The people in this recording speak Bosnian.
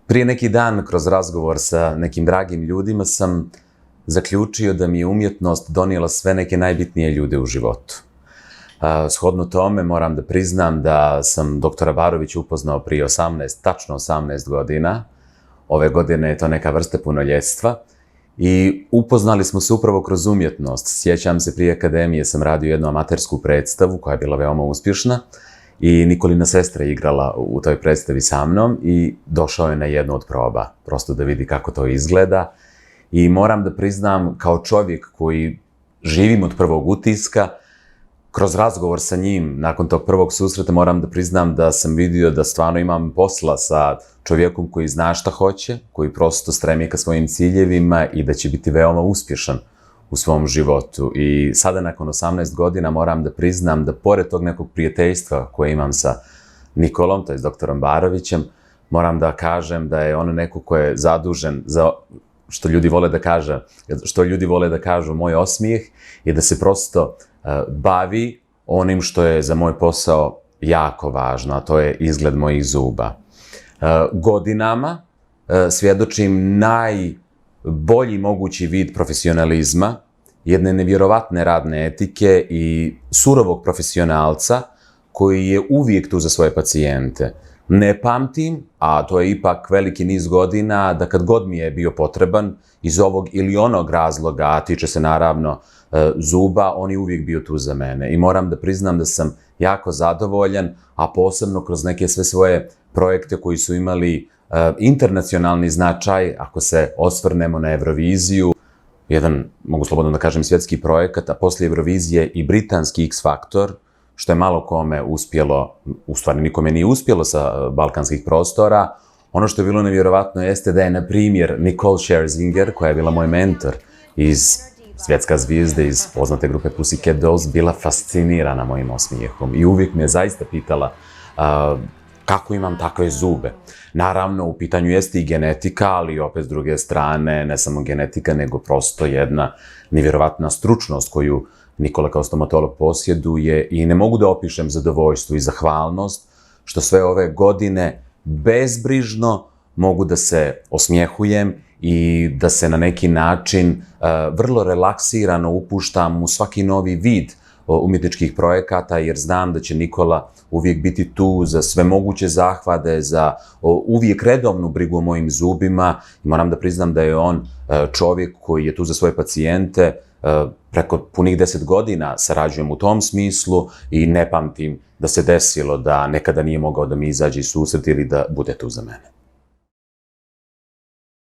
Prije neki dan, kroz razgovor sa nekim dragim ljudima, sam zaključio da mi je umjetnost donijela sve neke najbitnije ljude u životu. Shodno tome, moram da priznam da sam doktora Barovića upoznao prije tačno 18 godina. Ove godine je to neka vrsta punoljetstva. I upoznali smo se upravo kroz umjetnost. Sjećam se, prije akademije sam radio jednu amatersku predstavu koja je bila veoma uspješna i Nikolina sestra je igrala u toj predstavi sa mnom i došao je na jednu od proba, prosto da vidi kako to izgleda. I moram da priznam, kao čovjek koji živim od prvog utiska, kroz razgovor sa njim, nakon tog prvog susreta, moram da priznam da sam vidio da stvarno imam posla sa čovjekom koji zna šta hoće, koji prosto stremi ka svojim ciljevima i da će biti veoma uspješan u svom životu. I sada, nakon 18 godina, moram da priznam da pored tog nekog prijateljstva koje imam sa Nikolom, to je s doktorom Barovićem, moram da kažem da je on neko ko je zadužen za što ljudi vole da kažu moj osmijeh i da se prosto bavi onim što je za moj posao jako važno, a to je izgled mojih zuba. Godinama svjedočim najbolji mogući vid profesionalizma, jedne nevjerovatne radne etike i surovog profesionalca koji je uvijek tu za svoje pacijente. Ne pamtim, a to je ipak veliki niz godina, da kad god mi je bio potreban, iz ovog ili onog razloga, a tiče se naravno zuba, on je uvijek bio tu za mene. I moram da priznam da sam jako zadovoljan, a posebno kroz neke sve svoje projekte koji su imali internacionalni značaj, ako se osvrnemo na Euroviziju, jedan, mogu slobodno da kažem, svjetski projekat, a poslije Eurovizije i britanski X Factor, što je malo kome uspjelo, u stvari nikome nije uspjelo sa balkanskih prostora. Ono što je bilo nevjerovatno jeste da je, na primjer, Nicole Scherzinger, koja je bila moj mentor iz svjetska zvijezda iz poznate grupe Pussycat Dolls, bila fascinirana mojim osmijehom i uvijek me je zaista pitala kako imam takve zube. Naravno, u pitanju jeste i genetika, ali opet s druge strane, ne samo genetika, nego prosto jedna nevjerovatna stručnost koju Nikola kao stomatolog posjeduje i ne mogu da opišem zadovoljstvo i zahvalnost što sve ove godine bezbrižno mogu da se osmjehujem i da se na neki način vrlo relaksirano upuštam u svaki novi vid umjetničkih projekata, jer znam da će Nikola uvijek biti tu za sve moguće zahvate, za uvijek redovnu brigu o mojim zubima. I moram da priznam da je on čovjek koji je tu za svoje pacijente. Preko punih 10 godina sarađujem u tom smislu i ne pamtim da se desilo da nekada nije mogao da mi izađe iz susreta ili da bude tu za mene.